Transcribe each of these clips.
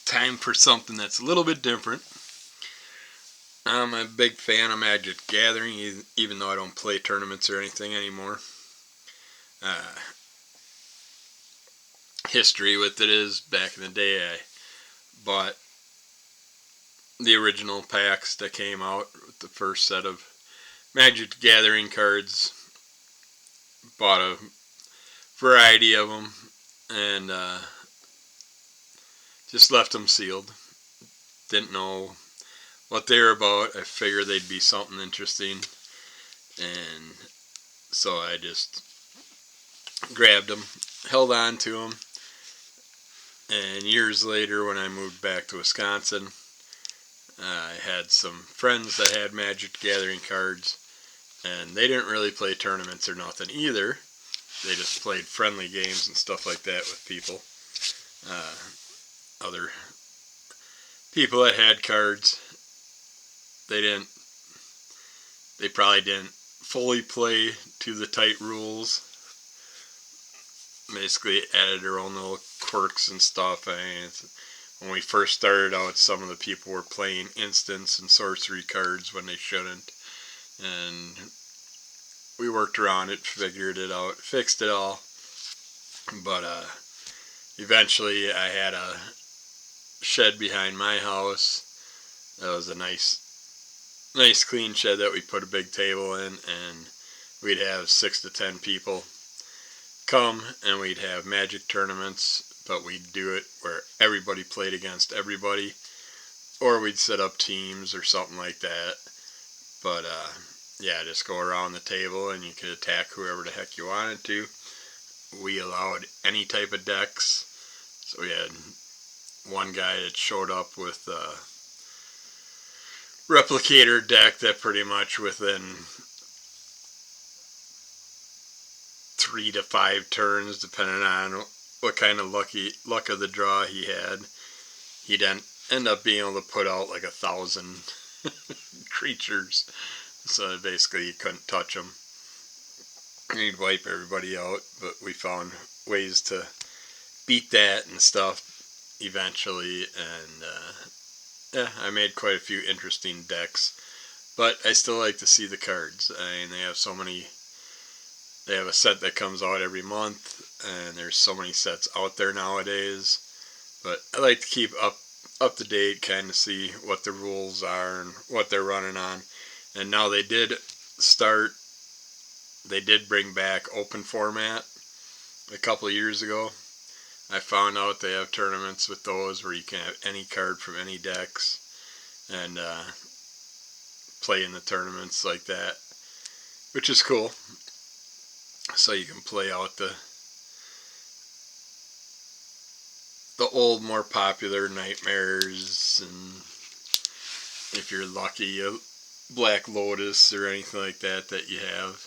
time for something that's a little bit different. I'm a big fan of Magic the Gathering, even though I don't play tournaments or anything anymore. History with it is, back in the day, I bought the original packs that came out with the first set of Magic the Gathering cards. Bought a variety of them and just left them sealed. Didn't know what they were about. I figured they'd be something interesting, and so I just grabbed them, held on to them, and years later when I moved back to Wisconsin, I had some friends that had Magic the Gathering cards, and they didn't really play tournaments or nothing either. They just played friendly games and stuff like that with people. Other people that had cards, they probably didn't fully play to the tight rules. Basically added their own little quirks and stuff. When we first started out, some of the people were playing instants and sorcery cards when they shouldn't. And we worked around it, figured it out, fixed it all. But eventually I had a shed behind my house. That was a nice clean shed that we put a big table in, and we'd have 6 to 10 people come, and we'd have Magic tournaments, but we'd do it where everybody played against everybody, or we'd set up teams or something like that. But yeah, just go around the table and you could attack whoever the heck you wanted to. We allowed any type of decks, so we had one guy that showed up with a replicator deck that pretty much within 3 to 5 turns, depending on what kind of luck of the draw he had, he'd end up being able to put out like 1,000 creatures. So basically you couldn't touch them. He'd wipe everybody out, but we found ways to beat that and stuff eventually, and yeah, I made quite a few interesting decks. But I still like to see the cards. I mean, they have a set that comes out every month, and there's so many sets out there nowadays. But I like to keep up to date, kind of see what the rules are and what they're running on. And now they did bring back open format a couple of years ago. I found out they have tournaments with those where you can have any card from any decks and play in the tournaments like that, which is cool. So you can play out the old, more popular Nightmares, and if you're lucky, a Black Lotus or anything like that you have,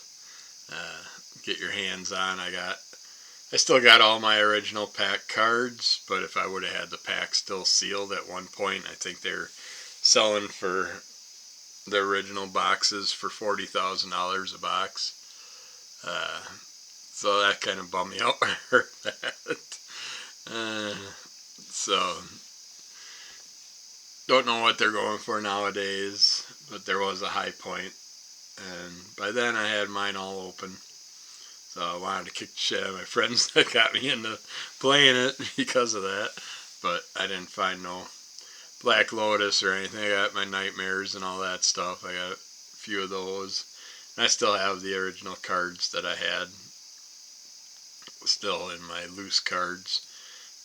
get your hands on. I still got all my original pack cards, but if I would have had the pack still sealed at one point, I think they're selling for the original boxes for $40,000 a box. So that kind of bummed me out when I heard that. So don't know what they're going for nowadays, but there was a high point, and by then I had mine all open. So I wanted to kick the shit out of my friends that got me into playing it because of that. But I didn't find no Black Lotus or anything. I got my Nightmares and all that stuff. I got a few of those. And I still have the original cards that I had still in my loose cards.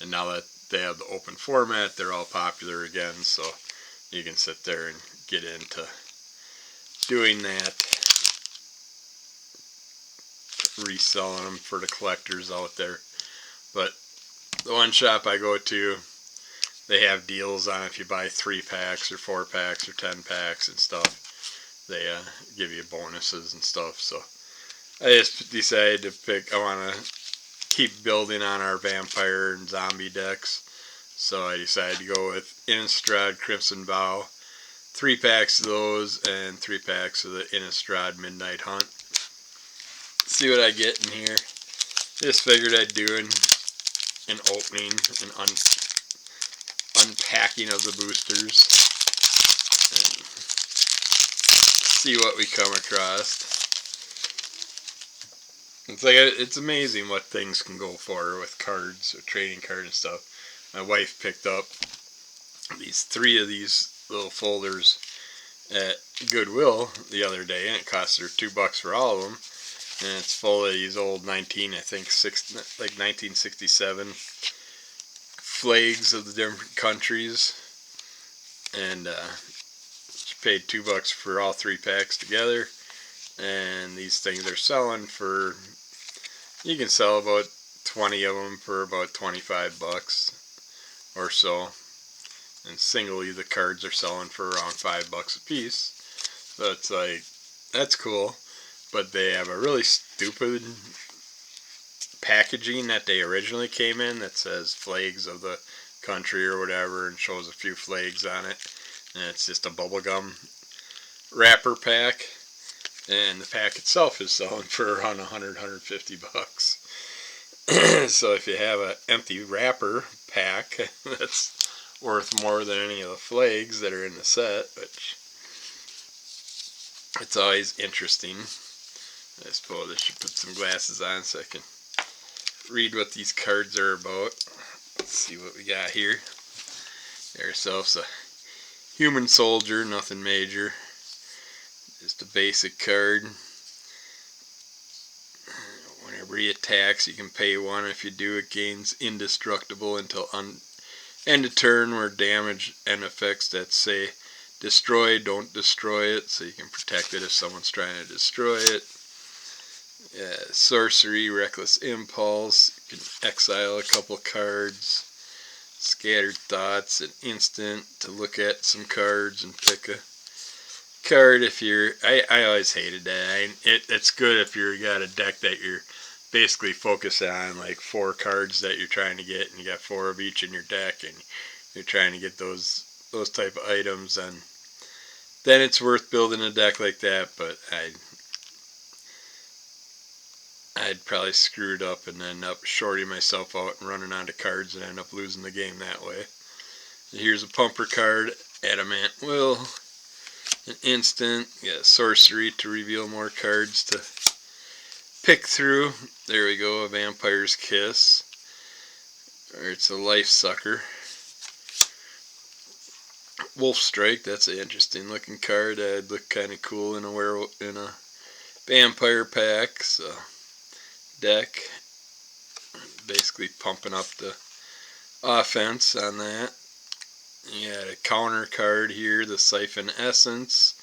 And now that they have the open format, they're all popular again. So you can sit there and get into doing that. Reselling them for the collectors out there. But the one shop I go to, they have deals on if you buy 3 packs or 4 packs or 10 packs and stuff. They give you bonuses and stuff. So I just decided I want to keep building on our vampire and zombie decks. So I decided to go with Innistrad Crimson Vow, 3 packs of those, and 3 packs of the Innistrad Midnight Hunt. See what I get in here. Just figured I'd do an opening, unpacking of the boosters and see what we come across. It's amazing what things can go for with cards or trading cards and stuff. My wife picked up three of these little folders at Goodwill the other day, and it cost her $2 for all of them. And it's full of these old 1967 flags of the different countries, and she paid $2 for all 3 packs together. And these things are selling for, you can sell about 20 of them for about $25 or so, and singly the cards are selling for around $5 a piece. So it's like, that's cool. But they have a really stupid packaging that they originally came in that says flags of the country or whatever, and shows a few flags on it, and it's just a bubblegum wrapper pack, and the pack itself is selling for around $150. So if you have an empty wrapper pack, that's worth more than any of the flags that are in the set, which it's always interesting. I suppose I should put some glasses on so I can read what these cards are about. Let's see what we got here. Got ourselves a human soldier, nothing major. Just a basic card. Whenever he attacks, you can pay 1. If you do, it gains indestructible until end of turn, where damage and effects that say destroy don't destroy it, so you can protect it if someone's trying to destroy it. Sorcery, Reckless Impulse, you can exile a couple cards. Scattered Thoughts, an instant to look at some cards and pick a card if you're, I always hated that. It's good if you got a deck that you're basically focusing on like 4 cards that you're trying to get, and you got 4 of each in your deck, and you're trying to get those type of items, and then it's worth building a deck like that. But I'd probably screw it up and end up shorting myself out and running onto cards and end up losing the game that way. Here's a pumper card, Adamant Will, an instant, sorcery to reveal more cards to pick through. There we go, a Vampire's Kiss, or it's a Life Sucker. Wolf Strike, that's an interesting looking card. That'd look kind of cool in a vampire pack. So deck, basically pumping up the offense on that. You got a counter card here, the Siphon Essence.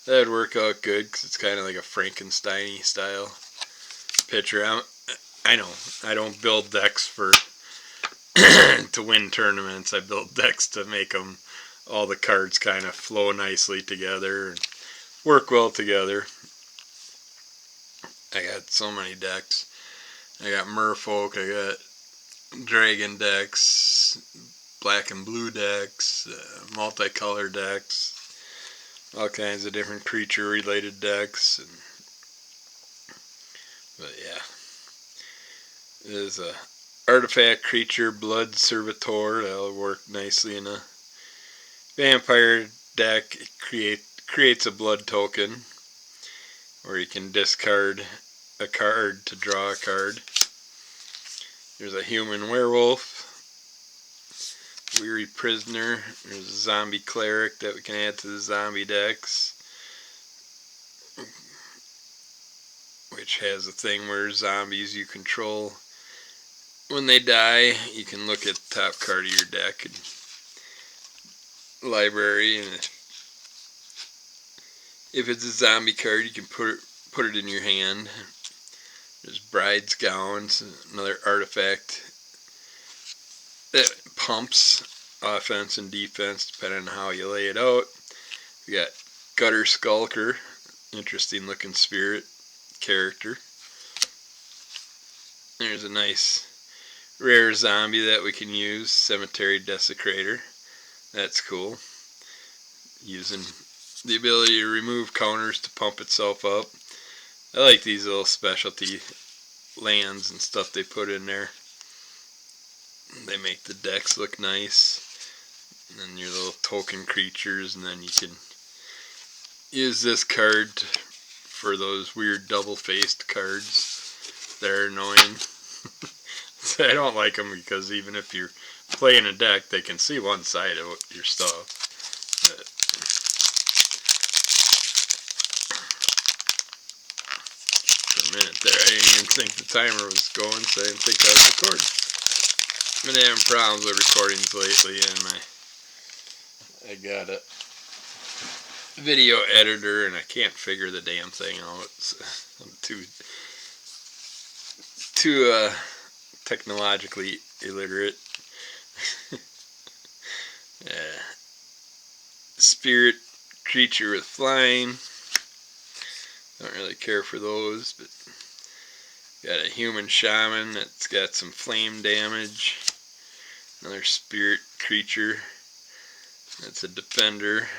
That'd work out good because it's kind of like a Frankenstein-y style picture. I know I don't build decks for to win tournaments. I build decks to make them, all the cards kind of flow nicely together and work well together. I got so many decks. I got Merfolk, I got Dragon decks, black and blue decks, multicolor decks, all kinds of different creature related decks. But yeah, there's a artifact creature, Blood Servitor. That'll work nicely in a vampire deck. It creates a blood token, or you can discard a card to draw a card. There's a human werewolf, Weary Prisoner. There's a zombie cleric that we can add to the zombie decks, which has a thing where zombies you control, when they die, you can look at the top card of your deck and library, and if it's a zombie card, you can put it in your hand. There's Bride's Gowns, another artifact that pumps offense and defense depending on how you lay it out. We got Gutter Skulker, interesting looking spirit character. There's a nice rare zombie that we can use, Cemetery Desecrator. That's cool. Using the ability to remove counters to pump itself up. I like these little specialty lands and stuff they put in there. They make the decks look nice. and your little token creatures, and then you can use this card for those weird double-faced cards that are annoying. So I don't like them because even if you're playing a deck, they can see one side of your stuff. But for a minute there, I didn't even think the timer was going, so I didn't think I was recording. I've been having problems with recordings lately, and I got a video editor, and I can't figure the damn thing out. I'm too technologically illiterate. Spirit creature with flying. Don't really care for those, but got a human shaman that's got some flame damage. Another spirit creature that's a defender.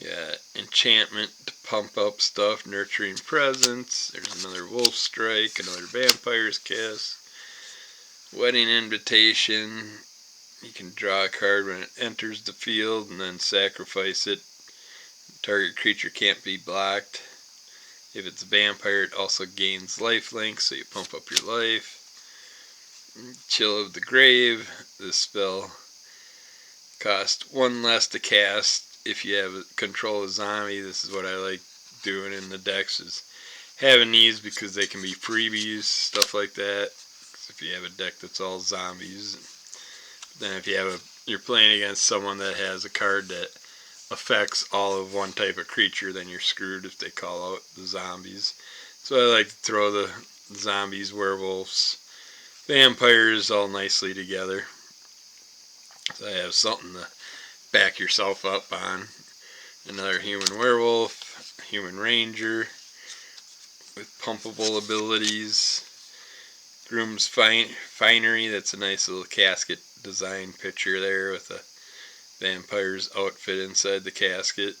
Got enchantment to pump up stuff, nurturing presence. There's another wolf strike, another vampire's kiss. Wedding invitation. You can draw a card when it enters the field and then sacrifice it. Target creature can't be blocked. If it's a vampire, it also gains lifelink, so you pump up your life. Chill of the Grave. This spell costs 1 less to cast. If you have control of zombie, this is what I like doing in the decks, is having these because they can be freebies, stuff like that. If you have a deck that's all zombies, then if you're playing against someone that has a card that affects all of one type of creature, then you're screwed if they call out the zombies. So I like to throw the zombies, werewolves, vampires all nicely together. So I have something to back yourself up on. Another human werewolf, human ranger with pumpable abilities. Groom's Finery, that's a nice little casket design picture there with a vampire's outfit inside the casket.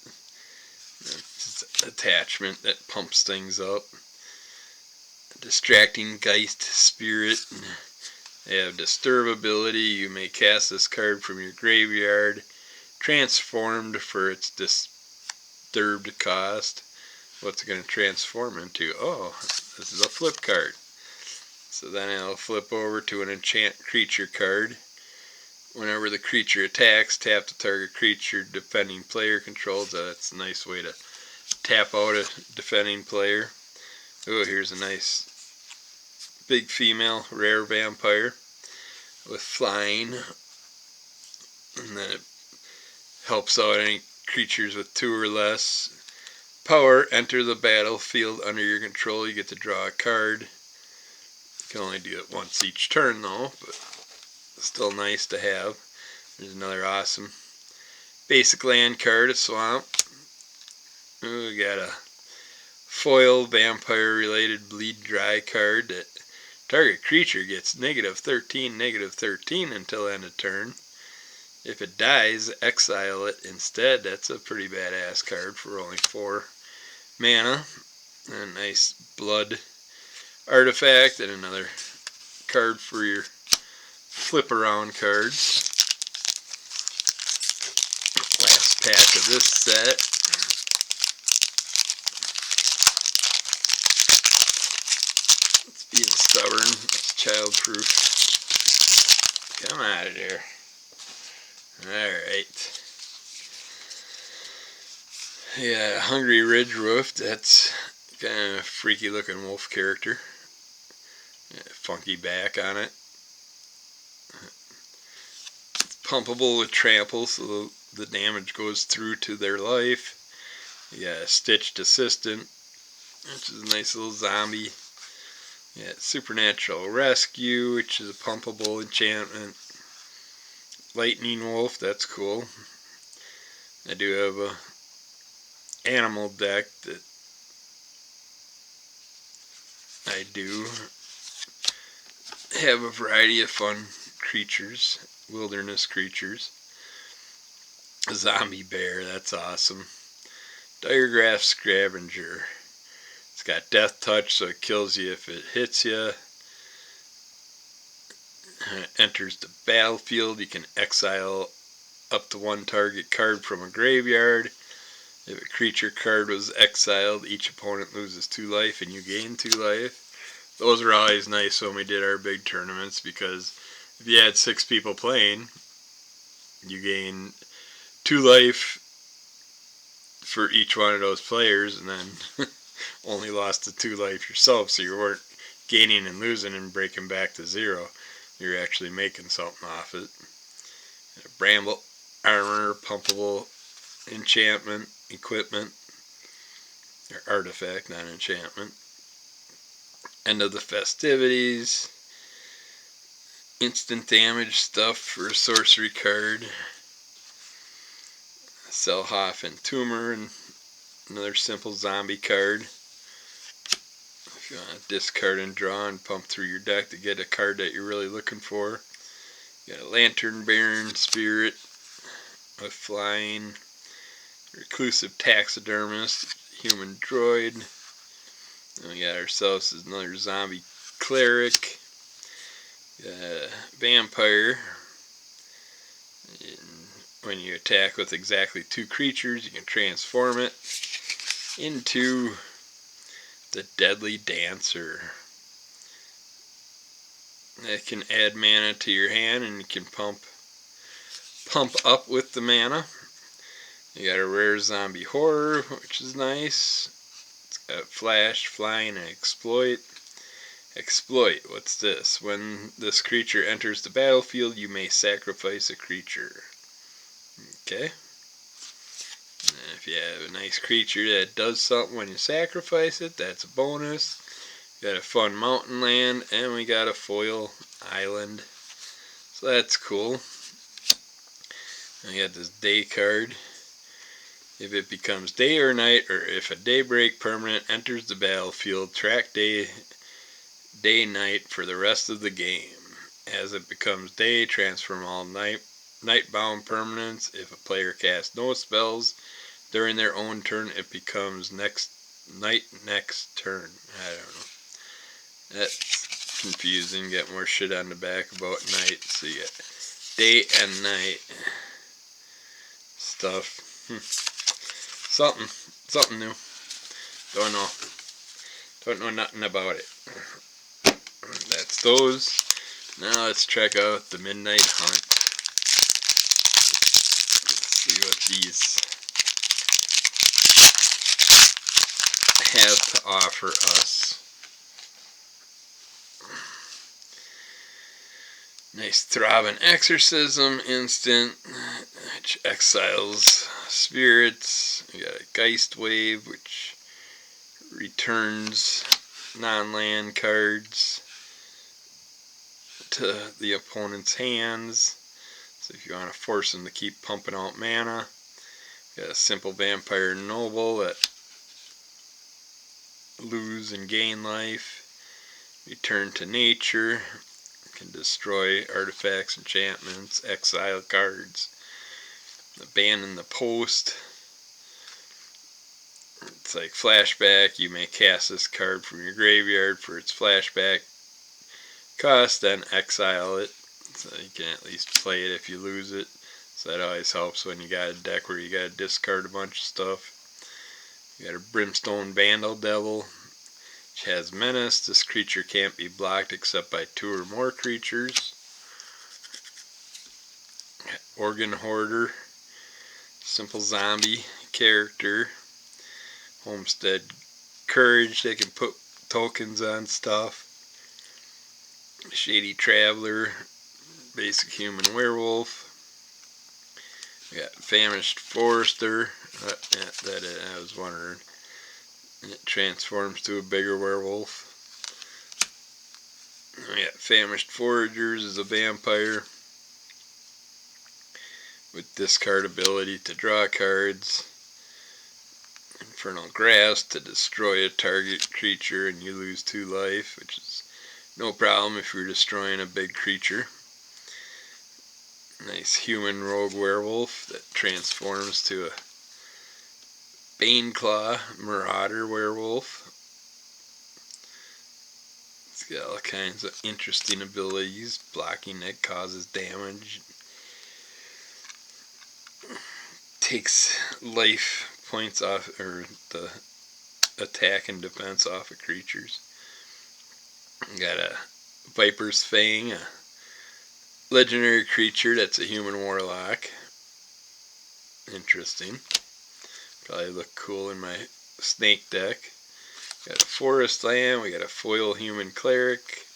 It's an attachment that pumps things up. Distracting Geist Spirit. They have disturb ability. You may cast this card from your graveyard, transformed for its disturbed cost. What's it going to transform into? Oh, this is a flip card. So then I'll flip over to an enchant creature card. Whenever the creature attacks, tap the target creature defending player controls. That's a nice way to tap out a defending player. Oh, here's a nice big female rare vampire with flying. And then it helps out any creatures with 2 or less. Power, enter the battlefield under your control. You get to draw a card. You can only do it once each turn though, but still nice to have. There's another awesome basic land card, a swamp. Ooh, we got a foil vampire related bleed dry card that target creature gets -13 until end of turn. If it dies, exile it instead. That's a pretty badass card for only 4 mana. And a nice blood artifact, and another card for your flip around cards. Last pack of this set. It's being stubborn. It's childproof. Come out of there. Alright. Yeah, Hungry Ridge Wolf. That's kind of a freaky looking wolf character. Yeah, funky back on it. It's pumpable with trample, so the damage goes through to their life. You got a Stitched Assistant, which is a nice little zombie. Yeah, Supernatural Rescue, which is a pumpable enchantment. Lightning Wolf, that's cool. I do have a animal deck that I do have a variety of fun creatures, wilderness creatures. A zombie bear, that's awesome. Diregraph Scavenger. It's got death touch, so it kills you if it hits you. enters the battlefield, you can exile up to one target card from a graveyard. If a creature card was exiled, each opponent loses 2 life and you gain 2 life. Those were always nice when we did our big tournaments, because if you had 6 people playing, you gain 2 life for each one of those players, and then only lost the 2 life yourself, so you weren't gaining and losing and breaking back to 0. You're actually making something off it. Bramble armor, pumpable enchantment, equipment, or artifact, not enchantment. End of the festivities. Instant damage stuff for a sorcery card. Selhoff and Tumor, and another simple zombie card. If you want to discard and draw and pump through your deck to get a card that you're really looking for. You got a Lantern Baron Spirit with flying. Reclusive Taxidermist, Human Droid. And we got ourselves another Zombie Cleric. Vampire. And when you attack with exactly 2 creatures, you can transform it into the Deadly Dancer. That can add mana to your hand, and you can pump up with the mana. You got a rare Zombie Horror, which is nice. It's got Flash, Flying, and Exploit. Exploit, what's this? When this creature enters the battlefield, you may sacrifice a creature. Okay. And if you have a nice creature that does something when you sacrifice it, that's a bonus. We got a fun mountain land, and we got a foil island. So that's cool. And we got this day card. If it becomes day or night, or if a daybreak permanent enters the battlefield, track day night for the rest of the game. As it becomes day, transform all nightbound permanents. If a player casts no spells during their own turn, it becomes next turn. I don't know. That's confusing. Get more shit on the back about night. So you got day and night stuff. Something new. Don't know nothing about it. That's those. Now let's check out the Midnight Hunt. Let's see what these have to offer us. Nice Throbbing Exorcism instant, which exiles spirits. We got a Geist Wave, which returns non-land cards to the opponent's hands. So if you want to force them to keep pumping out mana. We got a simple Vampire Noble that lose and gain life. Return to nature. Can destroy artifacts, enchantments, exile cards. Abandon the Post. It's like flashback. You may cast this card from your graveyard for its flashback cost, then exile it. So you can at least play it if you lose it. So that always helps when you got a deck where you got to discard a bunch of stuff. You got a Brimstone Vandal Devil, which has Menace. This creature can't be blocked except by 2 or more creatures. Organ Hoarder, simple zombie character. Homestead Courage, they can put tokens on stuff. Shady Traveler, basic human werewolf. We got Famished Forester, I was wondering. And it transforms to a bigger werewolf. We got Famished Foragers as a vampire with discard ability to draw cards. Infernal Grasp to destroy a target creature and you lose 2 life, which is no problem if you're destroying a big creature. Nice human rogue werewolf that transforms to a Baneclaw Marauder werewolf. It's It's got all kinds of interesting abilities. Blocking that causes damage. Takes life points off, or the attack and defense off of creatures. Got a Viper's Fang, a legendary creature that's a human warlock. Interesting. Probably look cool in my snake deck. Got a Forest Land, we got a foil human cleric,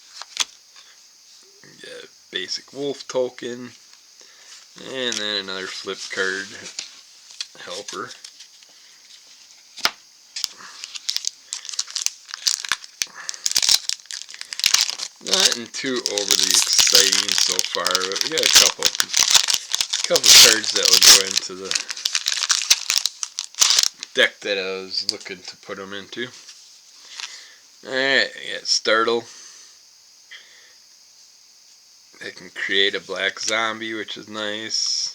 we got a basic wolf token, and then another flip card helper. Nothing too overly exciting so far, but we got a couple cards that will go into the deck that I was looking to put them into. Alright, I got Startle. They can create a black zombie, which is nice.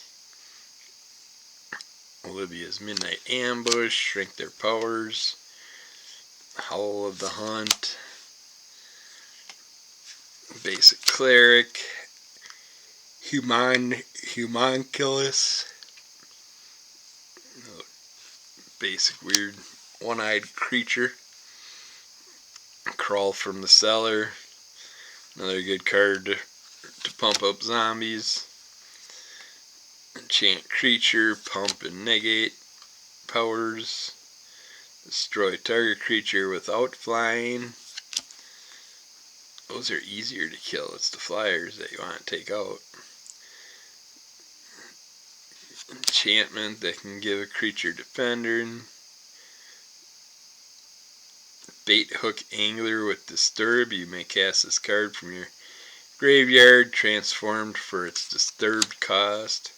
Olivia's Midnight Ambush, shrink their powers. Howl of the Hunt. Basic Cleric. Humunculus. Basic weird one-eyed creature. Crawl from the Cellar. Another good card to pump up zombies. Enchant creature, pump and negate powers. Destroy target creature without flying. Those are easier to kill. It's the flyers that you want to take out. Enchantment that can give a creature defender. Bait hook angler with disturb. You may cast this card from your graveyard, transformed for its disturbed cost.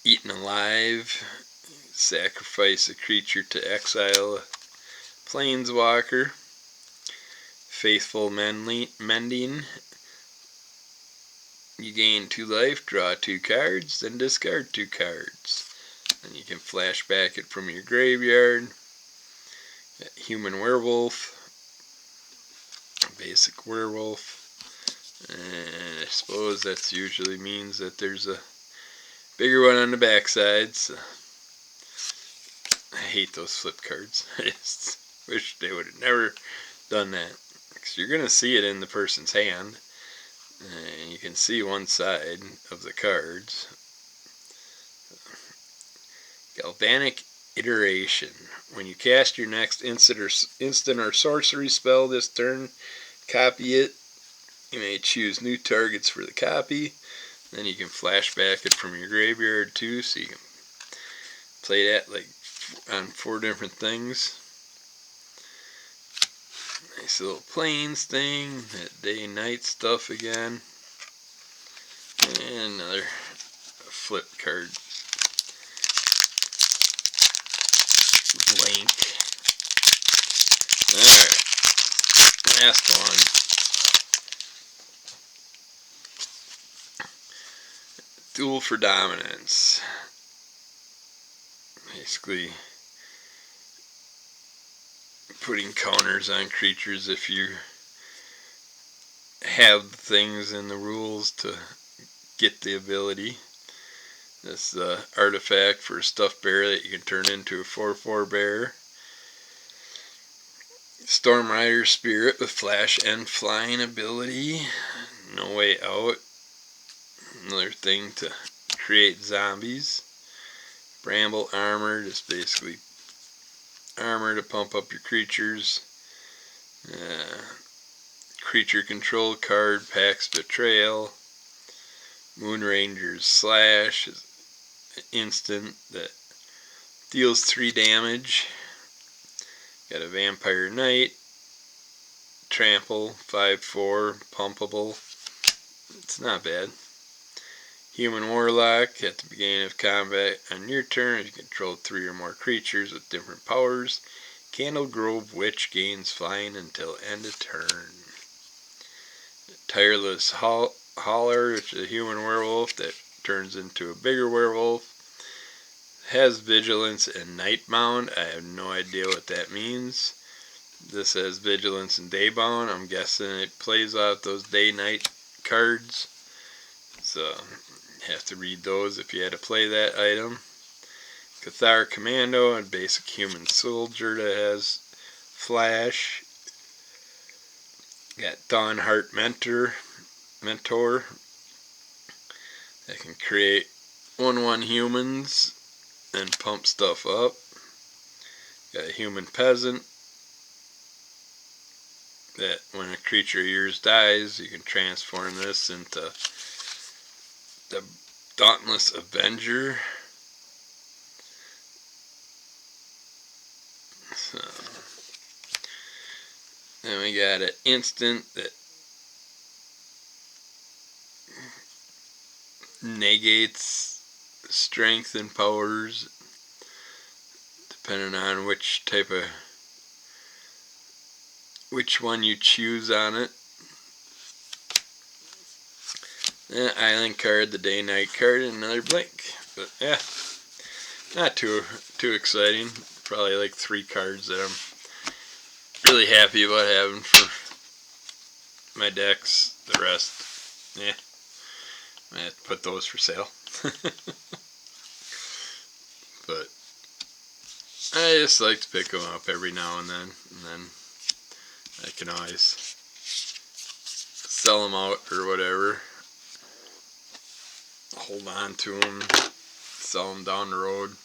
Eaten alive. Sacrifice a creature to exile a planeswalker. Faithful Mending. You gain 2 life, draw 2 cards, then discard 2 cards. Then you can flashback it from your graveyard. Human Werewolf. Basic Werewolf. And I suppose that usually means that there's a bigger one on the backside. So I hate those flip cards. I just wish they would have never done that. Because you're going to see it in the person's hand. And you can see one side of the cards. Galvanic Iteration. When you cast your next instant or sorcery spell this turn, copy it. You may choose new targets for the copy. Then you can flashback it from your graveyard too, so you can play that like on 4 different things. Nice little planes thing, that day and night stuff again. And another flip card. Blank. Alright. Last one. Duel for Dominance. Basically putting counters on creatures if you have things in the rules to get the ability. This artifact for a stuffed bear that you can turn into a 4/4 bear. Storm Rider Spirit with flash and flying ability. No Way Out. Another thing to create zombies. Bramble Armor, just basically armor to pump up your creatures. Creature control card, Pax Betrayal. Moonranger's Slash is an instant that deals 3 damage. Got a Vampire Knight. Trample, 5/4, pumpable. It's not bad. Human Warlock, at the beginning of combat on your turn, if you control 3 or more creatures with different powers, Candle Grove Witch gains flying until end of turn. Tireless Hauler, which is a human werewolf that turns into a bigger werewolf. Has Vigilance and Nightbound. I have no idea what that means. This has Vigilance and Daybound. I'm guessing it plays off those day-night cards. So you have to read those if you had to play that item. Cathar Commando, a basic human soldier that has Flash. Got Dawnheart Mentor that can create 1/1 humans and pump stuff up. Got a Human Peasant that when a creature of yours dies, you can transform this into the Dauntless Avenger. So, then we got an instant that negates strength and powers depending on which one you choose on it. Island card, the day night card, and another blink. But yeah, not too exciting. Probably like 3 cards that I'm really happy about having for my decks. The rest, yeah, I have to put those for sale. But I just like to pick them up every now and then I can always sell them out or whatever. Hold on to them, sell them down the road.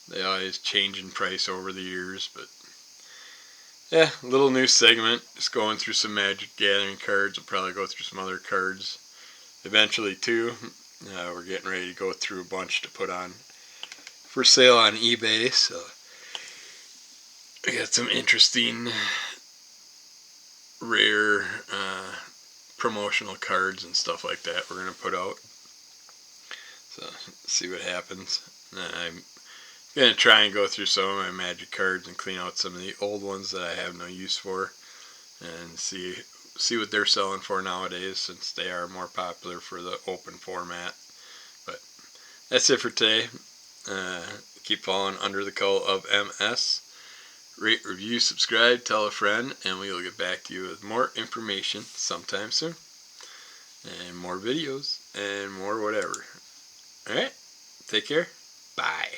They always change in price over the years, but yeah, little new segment. Just going through some Magic Gathering cards. I'll probably go through some other cards eventually too. We're getting ready to go through a bunch to put on for sale on eBay, so I got some interesting rare promotional cards and stuff like that we're going to put out. So, see what happens. I'm going to try and go through some of my Magic cards and clean out some of the old ones that I have no use for and see what they're selling for nowadays, since they are more popular for the open format. But that's it for today. Keep following Under the Call of MS. Rate, review, subscribe, tell a friend, and we will get back to you with more information sometime soon. And more videos, and more whatever. Alright, take care. Bye.